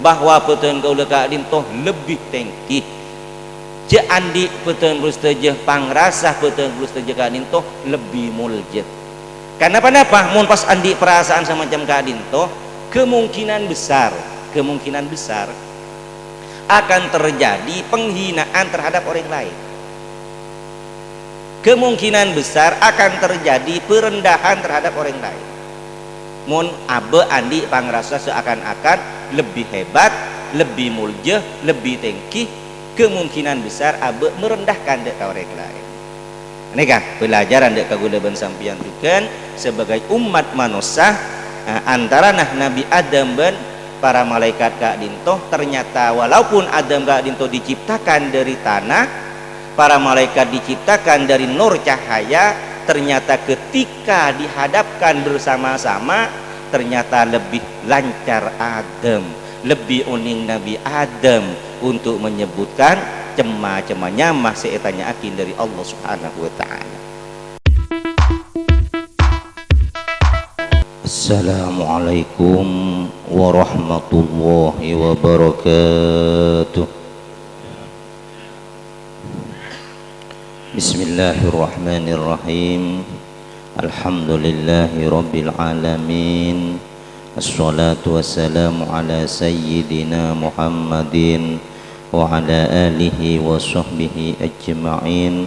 bahwa peteun kaula ka adin toh lebih tengki je andi peteun rustaje pangrasah peteun rustaje ka adin toh lebih muljet. Karena kenapa? Mun pas andi perasaan semacam ka adin toh kemungkinan besar akan terjadi penghinaan terhadap orang lain. Kemungkinan besar akan terjadi perendahan terhadap orang lain. Mun abe andi pangrasa seakan-akan lebih hebat, lebih muljah, lebih tengki, kemungkinan besar abe merendahkan dek orang lain. Ini kah pelajaran dek kagula ban sampian tukan sebagai umat manusia antara Nabi Adam dan para malaikat ka dintoh, ternyata walaupun Adam ka dintoh diciptakan dari tanah, para malaikat diciptakan dari nur cahaya, ternyata ketika dihadapkan bersama-sama ternyata lebih lancar Adam, lebih uning Nabi Adam untuk menyebutkan cema-cemanya masih etanya akin dari Allah Subhanahu wa ta'ala. Assalamualaikum warahmatullahi wabarakatuh. Bismillahirrahmanirrahim. Alhamdulillahi rabbil alamin. Assalatu wassalamu ala sayyidina Muhammadin wa ala alihi wa sahbihi ajma'in.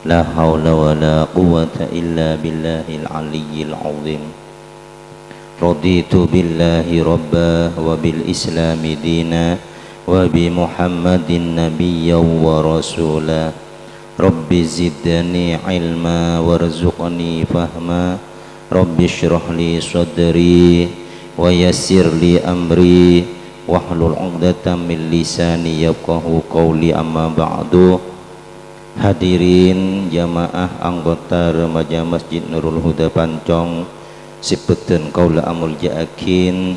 La hawla wa la quwwata illa billahil aliyyil azim. Raditu billahi rabba wa bil islami dina wa bi Muhammadin nabiyyan wa rasula. Rabbi zidni ilma warzuqni fahma. Rabbi shrah li sadri wa yassir li amri wahlul 'uqdatam min lisani yafqahu qawli. Amma ba'du. Hadirin jamaah anggota remaja Masjid Nurul Huda Pancong sipeteun kaula amul jaakin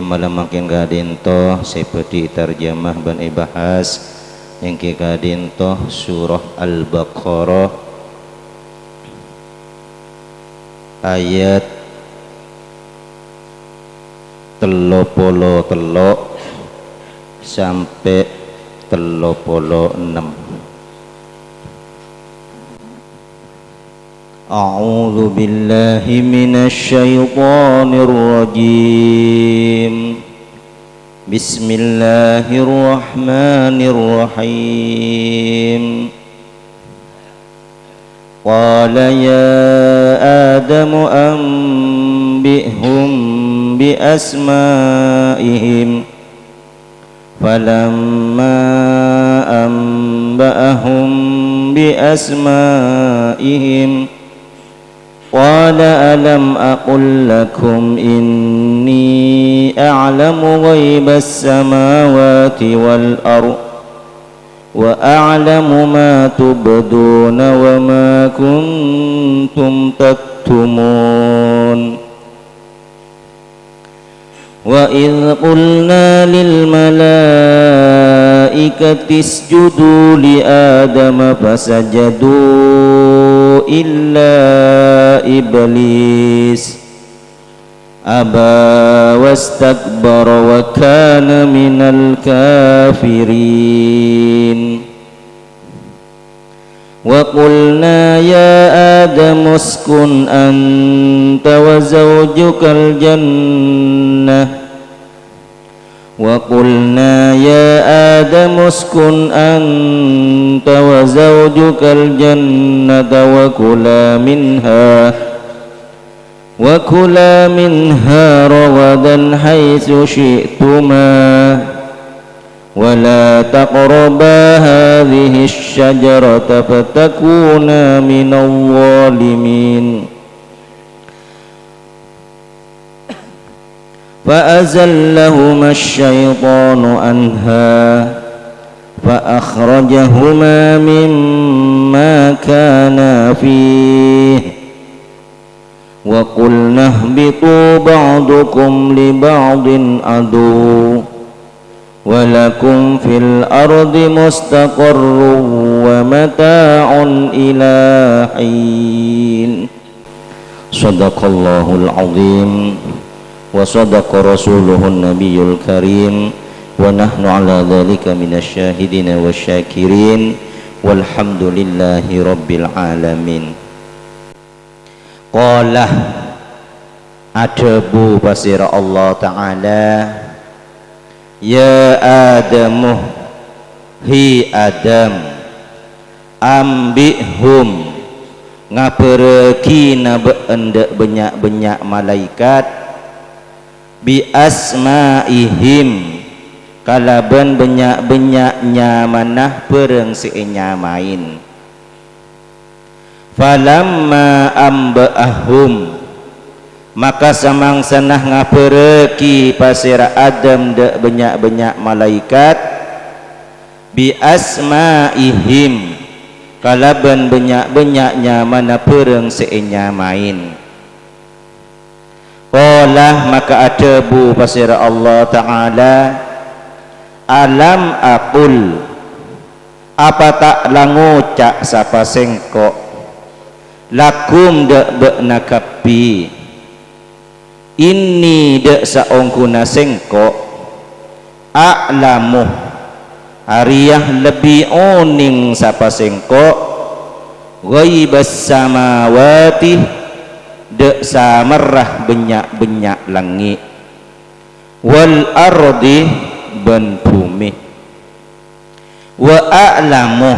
malam makin gadento seperti tarjamah ban bahas yang kekadintoh surah Al-Baqarah ayat 33 sampai 36. A'udzu billahi minasy syaithanir rajim. Bismillahirrahmanirrahim. Qala ya Adamu anbi'hum bi asma'ihim. Falamma anba'ahum bi asma'ihim qala alam aqul lakum inni a'lamu ghaibas samawati wal ardh wa a'lamu ma tubduna wa ma kuntum taktumun. Wa idh qulna lil malaikati isjudu li adama fasajadu illa iblis aba wastakbara wa kana minal kafirin. Wa qulna ya Adam uskun anta wa zawjukal jannah. Wa qulna ya Adam uskun anta wa zawjukal jannata wa kula minha ragadan haitsu syi'tuma ولا تقربا هذه الشجرة فتكونا من الظالمين. فأزلهما الشيطان عنها فأخرجهما مما كانا فيه وقلنا اهبطوا بعضكم لبعض عدو walakum fil ardi mustaqarrun wa mata'un ila hin. Shadaqallahul azim wa sadaqa rasuluhun nabiyul karim wa nahnu ala dzalika minasyahidin wasyakirin walhamdulillahi rabbil alamin. Qala adabu basira Allah Ta'ala, ya Adamu, hi Adam, ambihum ngapereki na beendek benyak-benyak malaikat bi asmaihim kalaban benyak-benyaknya manah pereng seenya main. Falamma amba'ahum maka samang sanah ngapereki pasira Adam dek benyak-benyak malaikat bi asmaihim kalaban benyak-benyaknya mana pereng seenya main. Qala maka adabu pasira Allah Ta'ala, alam aqul apa tak langucak sapa sengkok lakum dek bekna kapi ini dek saongkuna sengkok a'lamu ariyah lebih oning sapa sengkok ghaibas samawati dek samarrah benyak-benyak langit wal ardi ben bumi wa a'lamu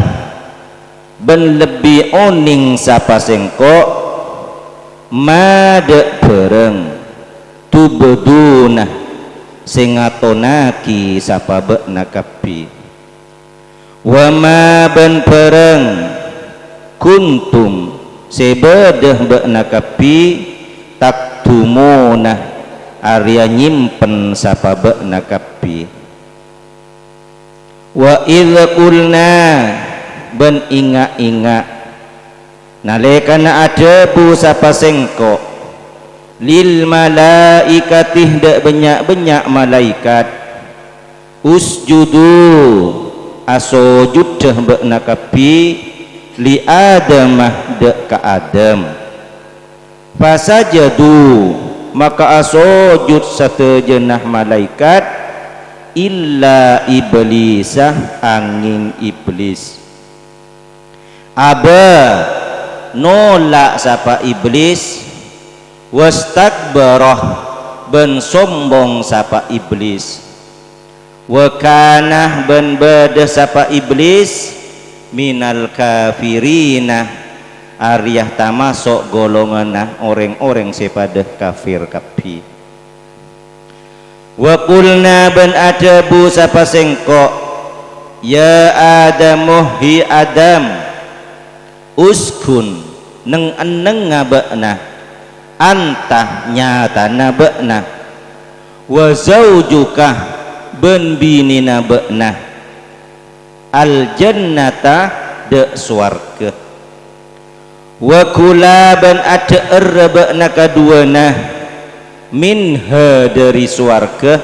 ben lebih oning sapa sengkok madek bereng tubeduna sing ngatonaki sapa bekna kapi wa ma ben bereng kuntum sebedeh bekna kapi taktumuna arya nyimpen sapa bekna kapi. Wa idh qulna ben inga-inga nalekana adabu sapa sengkok lil malaikatih dak benyak-benyak malaikat usjudu asujud dah bekna kapi li adamah dak ka Adam fasajadu maka asujud satejenah malaikat illa iblisah angin iblis. Aba nolak sapa iblis wastakbarah ben sombong sapa iblis wa kana ben bada sapa iblis minal kafirina ariyah tamasuk golongan orang-orang sepada kafir kapi. Wa qulna ben adabu sapa sengkok ya Adamu hi Adam uskun neng eneng ngabekna antah nyata nabekna wa zaujuka ben bini nabekna al jannata de swarga wa kula ben ada erebekna kaduana minha dari swarga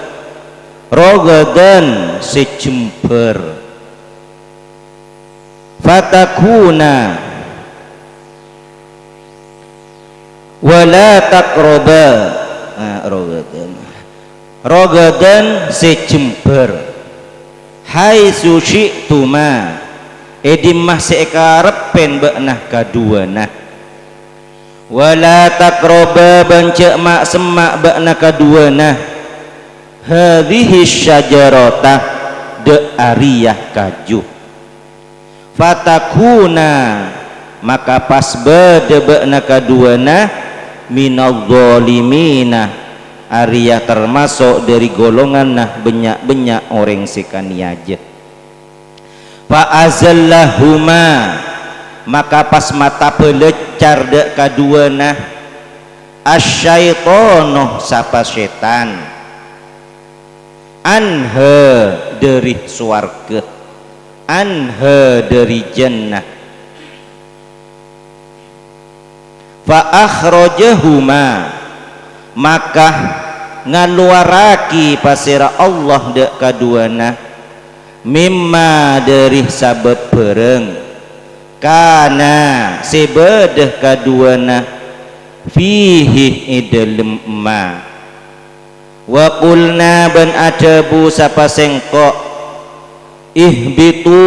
rogadan secemper fatakuna wala taqroba rogadan secemper hai sushi tuma edimah seekarepen beknah kaduana wala taqroba bancak mak semak beknah kaduana hadhihi syajarata de ariyah kaju fatakuna maka pas bade bekna kaduana minal zalimina ariyah termasuk dari golongan nah benyak-benyak orang sekaniaja. Fa azallahuma maka pas mata pelecar dek kaduana asyaitonu sapa setan anha dari swarga anha dari jannah fa akhrajahuma maka ngaluaraki pasira Allah dek kaduana mimma dari sabab pereng kana sebedeh kaduana fihi idalem ma wa qulna ban ajabu sapa sengko ihbitu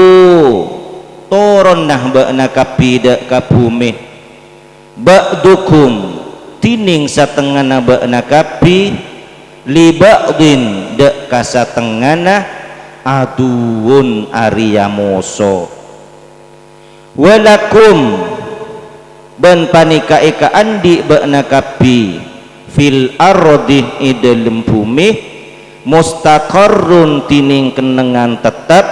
toron nah ba'na kapida ka bumi ba'dukum tining satengana ba'na kapi li ba'din dek kasatengana aduun Arya Moso walakum ban panika eka andi ba'na kapi fil ardi idalem bumi mustaqarrun tining kenengan tetap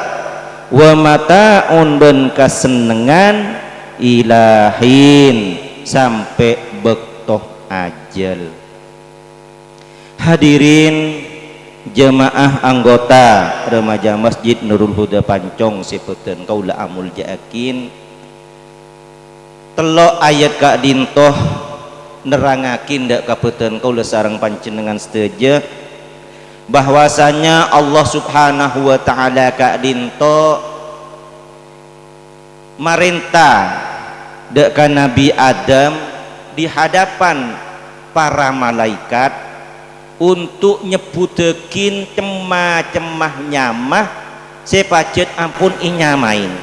wa mataun ban kasenengan ilahin sampai bektoh ajal. Hadirin jemaah anggota remaja Masjid Nurul Huda Pancong sepeuten kaula amul jaakin telok ayat ka dintoh nerangakin dak kapeuten kaula sareng panjenengan seteja bahwasanya Allah Subhanahu wa taala ka dinto marintah dak ka Nabi Adam di hadapan para malaikat untuk nyebutekin cemah-cemah nyamah sepacet ampun inyamain.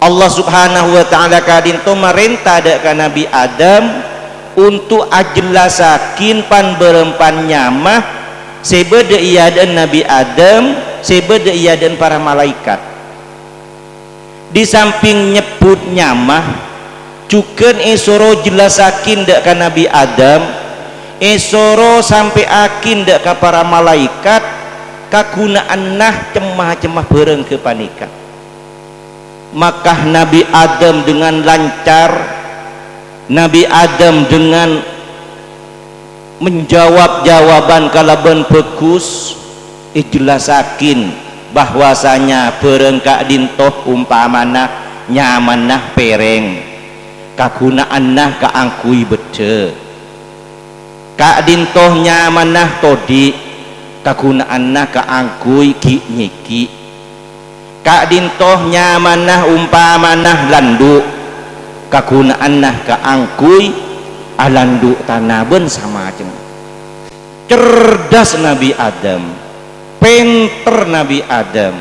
Allah Subhanahu wa taala kadinto marintah dak ka Nabi Adam untuk ajelasakin pan berempan nyamah sebeda iadan Nabi Adam sebeda iadan para malaikat. Di samping nyebut nyamah cuken esoro jelasakin dak ka Nabi Adam esoro sampai akin dak ka para malaikat kagunaan nah cemah-cemah bereng kepanika. Maka Nabi Adam dengan lancar, Nabi Adam dengan menjawab jawaban kalaban bagus ijelasakin bahwasanya berengkak dintoh umpamana nyamanah pereng kagunaannah kaangkui bede kak dintoh nyamanah todi kagunaannah kaangkui ki nyiki kak dintoh nyamanah umpamanah landu kagunaannah kaangkui alandu tanaben sama aja. Cerdas Nabi Adam, pinter Nabi Adam.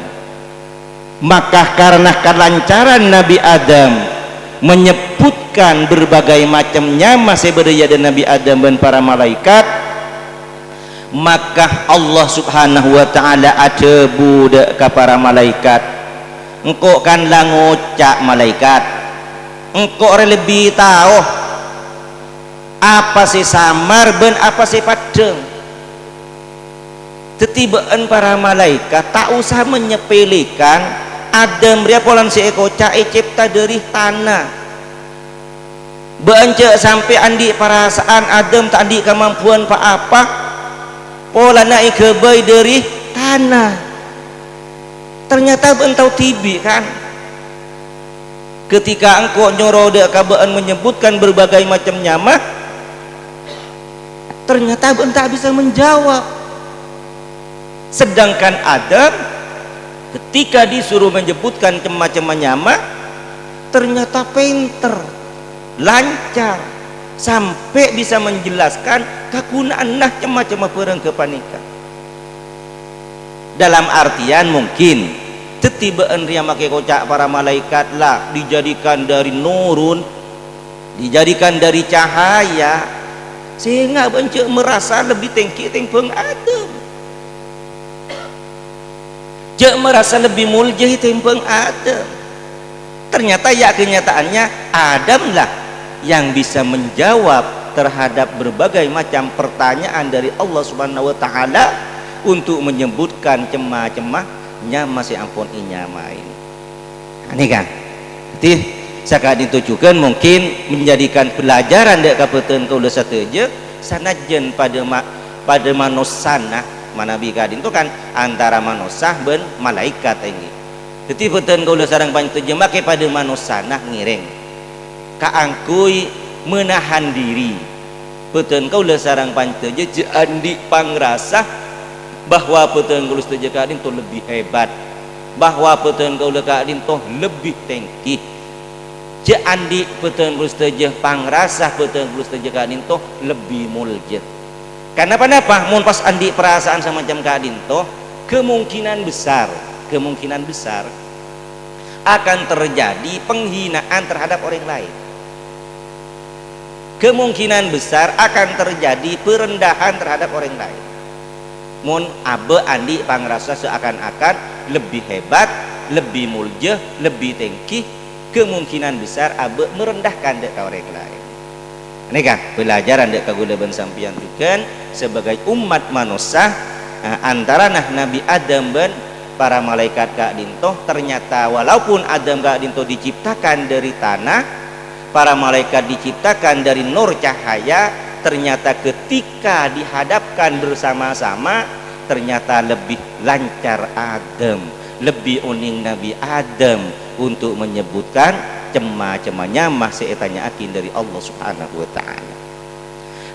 Maka karena kelancaran Nabi Adam menyebutkan berbagai macam nyama seberdaya dan Nabi Adam dan para malaikat, maka Allah Subhanahu wa taala ada budak ke para malaikat. Engkau kan lah ngocak malaikat, engkau lebih tahu apa sih samar ben apa sih padeng. Tetibaan para malaikat tak usah menyepelekan Adam dia polan si eko cai cipta dari tanah beance sampai andi perasaan Adam tak andi kemampuan pak apa pola naik kebai dari tanah ternyata bentau tibi kan ketika engkau nyoroda kabaan menyebutkan berbagai macam nyama ternyata bentak bisa menjawab. Sedangkan Adam ketika disuruh menyebutkan cemah-cemah nyama ternyata pinter, lancar sampai bisa menjelaskan kegunaan nah cemah-cemah perang kepanika. Dalam artian mungkin tetibaan ria make kocak para malaikat lah dijadikan dari nurun, dijadikan dari cahaya sehingga bencik merasa lebih tinggi timbang Adam. Cek merasa lebih mulia timbang Adam. Ternyata ya kenyataannya Adam lah yang bisa menjawab terhadap berbagai macam pertanyaan dari Allah Subhanahu wa taala untuk menyebutkan cemah-cemahnya masih ampun inyamain. Ini kan. Jadi sakit ditujukan mungkin menjadikan pelajaran dek kapeuten kaula sateja sanajan pada manusana manabi kadin itu kan antara manusia ben malaikat ini. Jadi betul kaula sareng panjenengan make pada manusia nah ngiring kaangkui menahan diri. Betul kaula sareng panjenengan andi pangrasa bahwa betul kaula setuju kadin itu lebih hebat, bahwa betul kaula kadin itu lebih tinggi. Andi betul kaula setuju pangrasa betul kaula setuju kadin itu lebih mulia. Karena kenapa? Mun pas andi perasaan semacam kadin toh, kemungkinan besar akan terjadi penghinaan terhadap orang lain. Kemungkinan besar akan terjadi perendahan terhadap orang lain. Mun abe andi pangrasa seakan-akan lebih hebat, lebih mulia, lebih tengkih, kemungkinan besar abe merendahkan dek orang lain. Ini kah pelajaran dek kagula ben sampian juga sebagai umat manusia antara Nabi Adam ben para malaikat kak dintoh, ternyata walaupun Adam kak dintoh diciptakan dari tanah, para malaikat diciptakan dari nur cahaya, ternyata ketika dihadapkan bersama-sama ternyata lebih lancar Adam, lebih uning Nabi Adam untuk menyebutkan cema-cemanya masih etanya akin dari Allah Subhanahu wa taala.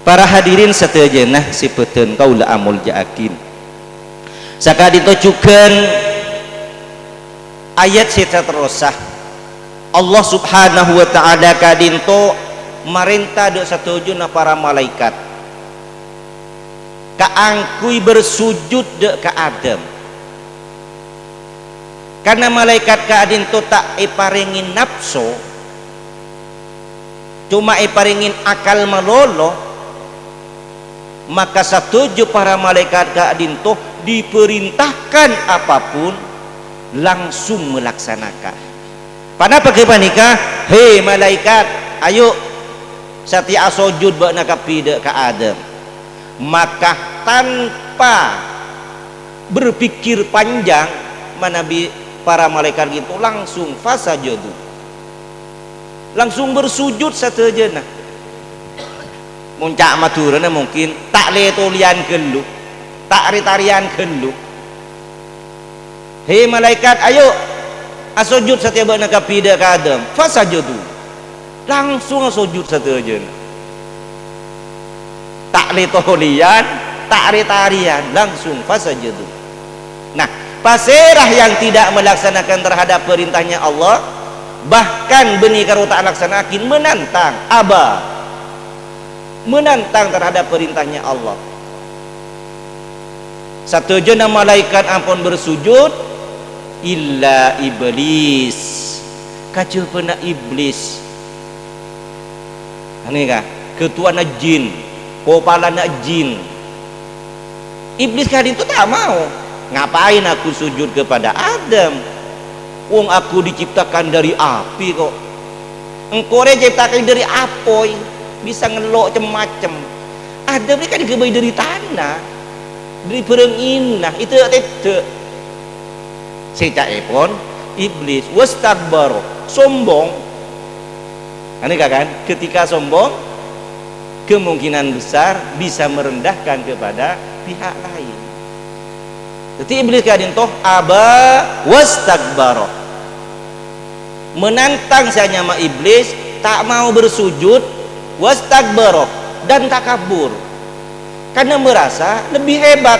Para hadirin setejenah sipeteun kaula amul jaakin sakadito cukeun ayat seterusah Allah Subhanahu wa taala kadinto marintah dek satujuna para malaikat kaangkui bersujud dek ka Adam, karena malaikat kadinto tak iparingin nafsu, cuma iparingin akal melolo, maka setuju para malaikat kadinto diperintahkan apapun langsung melaksanakan. Pada bagaimana nikah? Hei malaikat, ayo satia sujud bak nakapi dek ka Adam. Maka tanpa berpikir panjang manabi para malaikat gitu langsung fasajudu, langsung bersujud satejeuna. Muncak maturana mungkin tak letolian gelu, tak ritarian gelu. Hei malaikat, ayo asujud satia bak nakapi dek ka Adam. Fasajudu, langsung asujud satejeuna. Tak letolian, tak ritarian, langsung fasajudu. Nah, pasirah yang tidak melaksanakan terhadap perintahnya Allah, bahkan benih karo tak laksanakin, menantang aba, menantang terhadap perintahnya Allah. Satu jana malaikat ampun bersujud illa iblis, kacau pena iblis. Ini kah ketua jin, kepala jin. Iblis kali itu tak mau. Ngapain aku sujud kepada Adam? Wong aku diciptakan dari api kok. Engkau diciptakan dari apoy, bisa ngelok macam-macam. Adam ini kan digebai dari tanah, dari perengina. Itu tidak. Secak epon iblis wastakbar, sombong. Ini kan ketika sombong kemungkinan besar bisa merendahkan kepada pihak lain. Jadi iblis kadin toh aba wastakbaro, menantang saya nama iblis, tak mau bersujud, wastakbaro, dan takabur, karena merasa lebih hebat,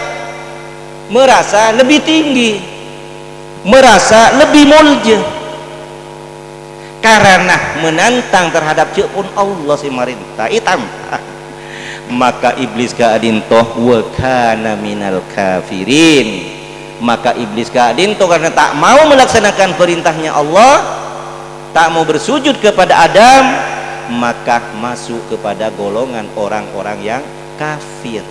merasa lebih tinggi, merasa lebih mulia, karena menantang terhadap pun Allah si marintah itam. Maka iblis kadin toh wa kana minal kafirin, maka iblis kadin toh karena tak mau melaksanakan perintahnya Allah, tak mau bersujud kepada Adam, maka masuk kepada golongan orang-orang yang kafir.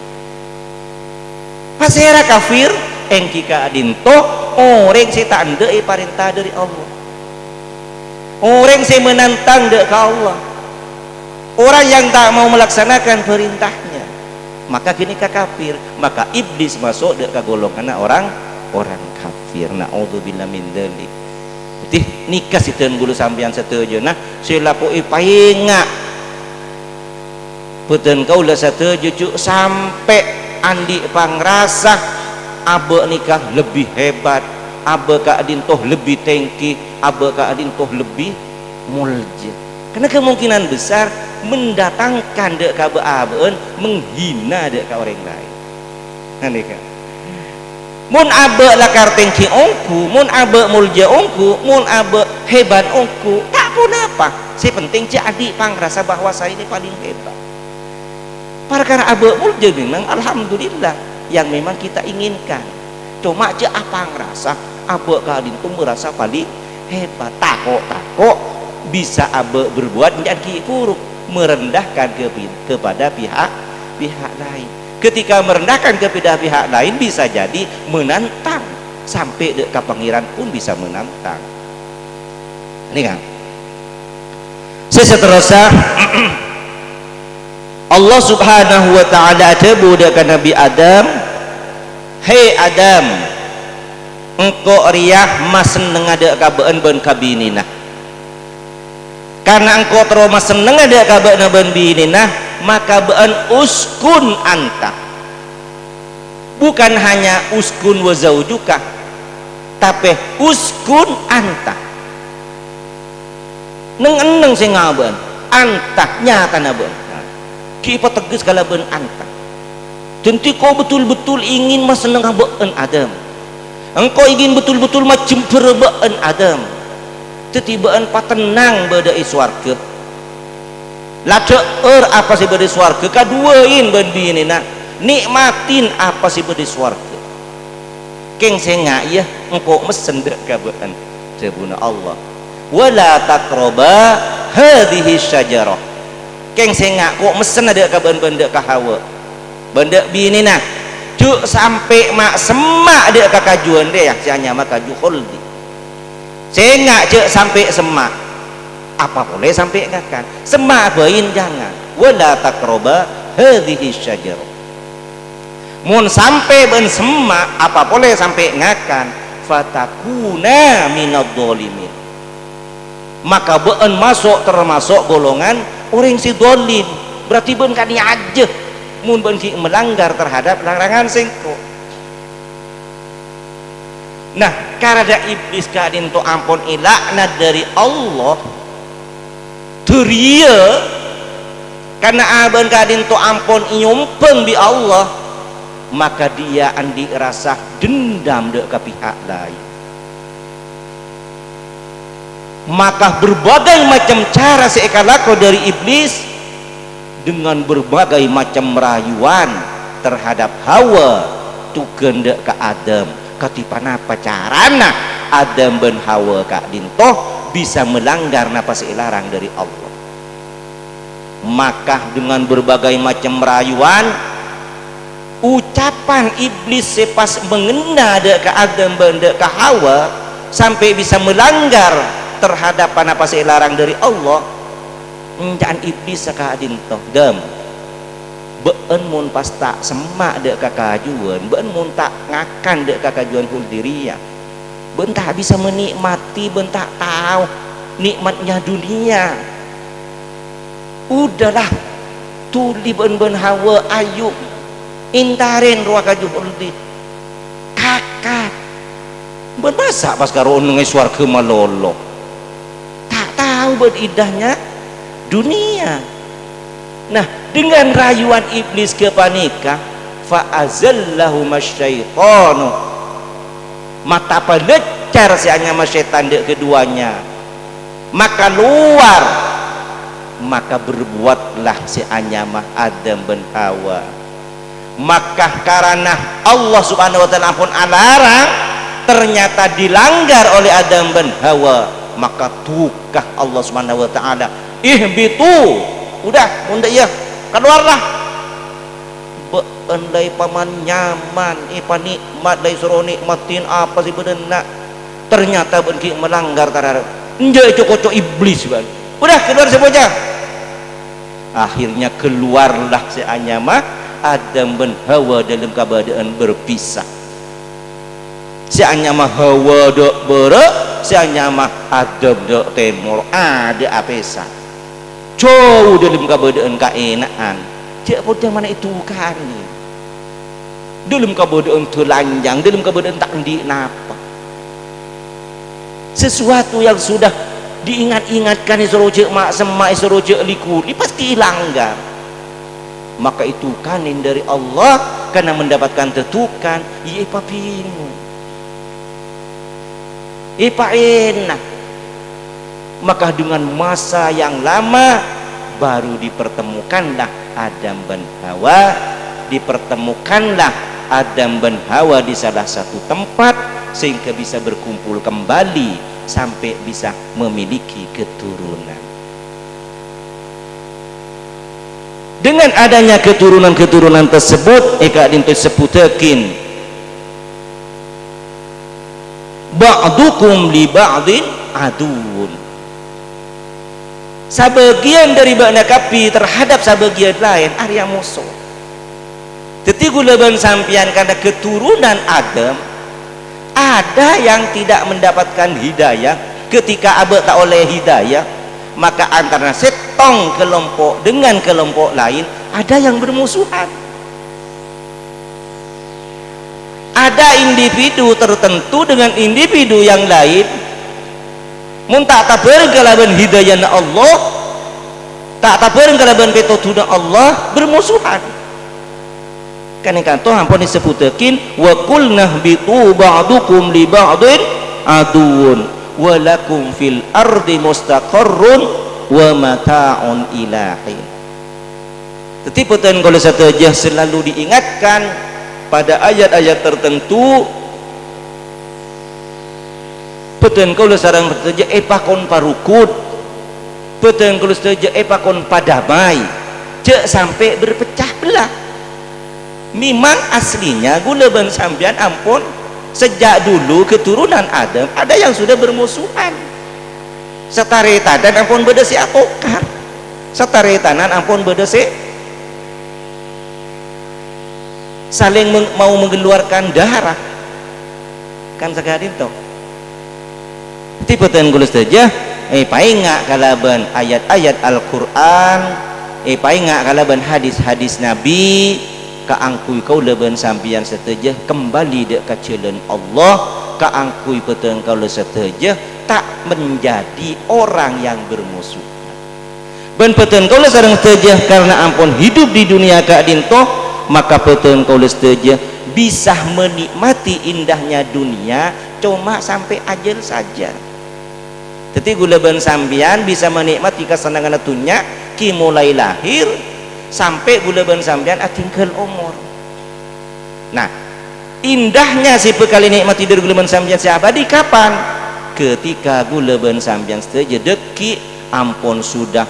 Pasera kafir engki kadin toh orang si tak ndek perintah dari Allah, orang si menantang dek ka Allah, orang yang tak mau melaksanakan perintahnya, maka kini kafir. Maka iblis masuk ke golongan orang kafir. Naudzubillah min dzalik. Jadi nikah siteun gulu sampean sateujeu nah selapo ipainga peuteun kaula sateujeu cuk sampai andi pangrasa abe nikah lebih hebat, abe ka adin toh lebih tengki, abe ka adin toh lebih mulja. Karena kemungkinan besar mendatangkan dek ka beabeun, menghina dek ka orang lain. Nanti kan mun abe lakar tengki ongku, mun abe mulja ongku, mun abe hebat ongku, tak pun apa. Si penting jadi pang rasa bahwa saya ini paling hebat. perkara aba mulje memang alhamdulillah yang memang kita inginkan. Cuma aja apa ngerasa aba kadin pun merasa paling hebat, takok bisa aba berbuat menjadi buruk, merendahkan kepada pihak lain. Ketika merendahkan kepada pihak lain bisa jadi menantang, sampai ke pangeran pun bisa menantang. Ini kan seterusnya Allah subhanahu wa ta'ala budakan Nabi Adam, hei Adam, engkau riah mas seneng ada kabaan ben kabinina, karena engkau terus mas seneng ada kabaan ben binina, maka ben uskun anta, bukan hanya uskun wa zaujuka, tapi uskun anta, neng sing ngaban anta nyata naban kita tegas kalau ben anta. Tentu kau betul-betul ingin mas seneng ben Adam, engkau ingin betul-betul macam perbaan Adam, tetibaan patenang badai swarga lada apa sih badai swarga, kaduain ben binina nikmatin apa sih badai swarga, keng senga ya engkau mesen dek kabaan sebuna Allah, wala taqraba hadhihi syajarah, keng senga kok mesen ada kaban benda kahawa benda binina cuk sampai mak semak ada kakajuan deh ya sianya mak kaju khuldi senga cuk sampai semak apa boleh sampai ngakan semak bain jangan, wala taqraba hadhihi syajarah, mun sampai ben semak apa boleh sampai ngakan, fatakuna minadh dhalimin, maka ben masuk termasuk golongan orang si dolim, berarti ben kani aja mun ben ki melanggar terhadap larangan sengko. Nah karena iblis kadin to ampun ilakna dari Allah teria karena aben kadin to ampun iumpeng bi Allah, maka dia andi rasa dendam dek ke pihak lain, maka berbagai macam cara seekalako dari iblis dengan berbagai macam rayuan terhadap Hawa tu gendak ke Adam, katipan apa carana Adam ben Hawa kak dintoh bisa melanggar napa selarang dari Allah, maka dengan berbagai macam rayuan ucapan iblis sepas mengena dek ke Adam ben dek ke Hawa sampai bisa melanggar terhadap apa selarang dari Allah, jangan iblis sakadin toh dem beun mun pas tak semak dek kakajuan, beun mun tak ngakan dek kakajuan huldiriyah, beun tak bisa menikmati, beun tak tahu nikmatnya dunia, udahlah tuli beun Hawa ayu intaren ruang kaju huldi kakak beun masa pas karo ngai swarga malolo tahu beridahnya dunia. Nah dengan rayuan iblis kepanika fa'azallahu masyaitanu, mata pelecar si hanya masyaitan dek keduanya, maka luar, maka berbuatlah si anyamah Adam ben Hawa, maka karena Allah subhanahu wa ta'ala pun alarang ternyata dilanggar oleh Adam ben Hawa, maka tukah Allah subhanahu wa ta'ala ihbitu, udah munda ya keluarlah beendai paman nyaman ipa nikmat lai suruh nikmatin apa sih bedenak, ternyata benki melanggar terhadap enjak cocok iblis ban, udah keluar saja. Akhirnya keluarlah si anyama Adam ben Hawa dalam keadaan berpisah, si anyama Hawa dok berek, si anyama Adam dok temur ada apesa jauh dalam keadaan kaenaan, cek pada mana itu kan dalam keadaan telanjang, dalam keadaan tak di napa, sesuatu yang sudah diingat-ingatkan disuruh cek mak semak disuruh cek likuli pasti langgar, maka itu kanin dari Allah karena mendapatkan tetukan iya papinu ipa enak, maka dengan masa yang lama baru dipertemukanlah Adam dan Hawa, dipertemukanlah Adam dan Hawa di salah satu tempat sehingga bisa berkumpul kembali sampai bisa memiliki keturunan. Dengan adanya keturunan-keturunan tersebut eka dintu sebutakin ba'dukum li ba'din aduun, sebagian dari bangsa kapi terhadap sebagian lain area musuh. Tetapi gulaban sampian karena keturunan Adam ada yang tidak mendapatkan hidayah. Ketika abad tak oleh hidayah, maka antara setong kelompok dengan kelompok lain ada yang bermusuhan. Ada individu tertentu dengan individu yang lain mun tak tabareng kalaban hidayah Allah, tak tabareng kalaban petotuna Allah, bermusuhan. Kan kanto ampun disebutakin wa qulna bitu ba'dukum li ba'din aduun wa lakum fil ardi mustaqarrun wa mata'un ilahi. Tetapi puten kalau saja selalu diingatkan pada ayat-ayat tertentu, puten kalau sarang saja epakon parukut, puten kalau saja epakon padamai, cek sampai berpecah belah. Memang aslinya gulaban sambian ampun sejak dulu keturunan Adam ada yang sudah bermusuhan. Setaretanan ampun beda si atokar, setaretanan ampun beda si saling mau mengeluarkan darah. Kan sekali itu tipe-tipe gulus saja painga kalaban ayat-ayat Al-Quran, painga kalaban hadis-hadis Nabi, kaangkui kau leben sampian seteja kembali dek kacilan Allah, kaangkui peteng kau le seteja tak menjadi orang yang bermusuh. Ben peteng kau le sareng seteja karena ampun hidup di dunia kadinto, maka peteng kau le seteja bisa menikmati indahnya dunia cuma sampai ajal saja. Tetapi gula ben sampian bisa menikmati kesenangan dunia ki mulai lahir sampai gula ban sampean atingkel umur. Nah, indahnya si pekali nikmati dari gula ban sampean si abadi kapan? Ketika gula ban sampean saja deki ampun sudah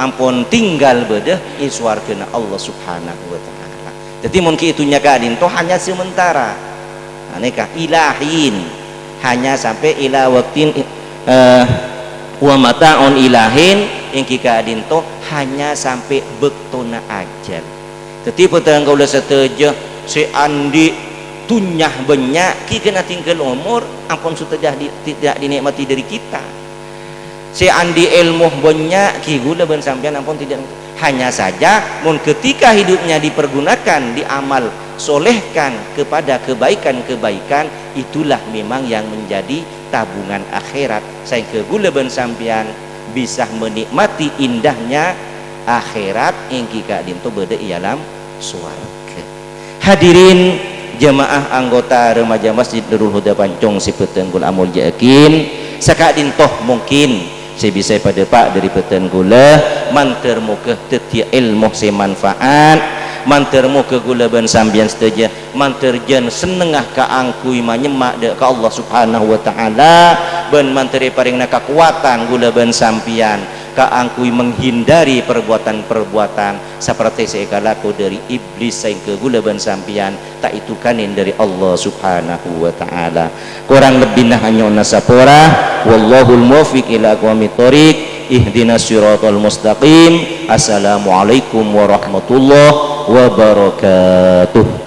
ampun tinggal beda iswarkeuna Allah Subhanahu wa taala. Jadi mungkin itunya kadin toh hanya sementara. Aneka ilahin hanya sampai ila waktin wa mata'un ilahin yang kika adinto hanya sampai bektona ajal. Tetapi petang kau lah setuju si andi tunyah banyak ki kena tinggal umur ampun sudah tidak dinikmati dari kita. Si andi ilmu banyak ki gula ban sampean ampun tidak, hanya saja mun ketika hidupnya dipergunakan diamal solehkan kepada kebaikan-kebaikan, itulah memang yang menjadi tabungan akhirat sehingga gula ban sampean bisa menikmati indahnya akhirat yang kita dinto beda ialam swarga. Hadirin jemaah anggota remaja Masjid Nurul Huda Pancong si petenggul amul yakin sakadin toh mungkin saya bisa pada pak dari petenggula manter muka tetia ilmu si manfaat manter muka gula ban sambian setuju manter jan senengah kaangkui manyemak de ka Allah Subhanahu wa taala ben manteri paringna kekuatan gula ban sampian kaangkui menghindari perbuatan-perbuatan seperti sekalaku dari iblis sehingga gula ban sampian tak itu kanin dari Allah Subhanahu wa taala. Kurang lebih nah hanya nasapora wallahul muwaffiq ila aqwamit thoriq ihdinas siratal mustaqim. Assalamualaikum warahmatullahi wabarakatuh.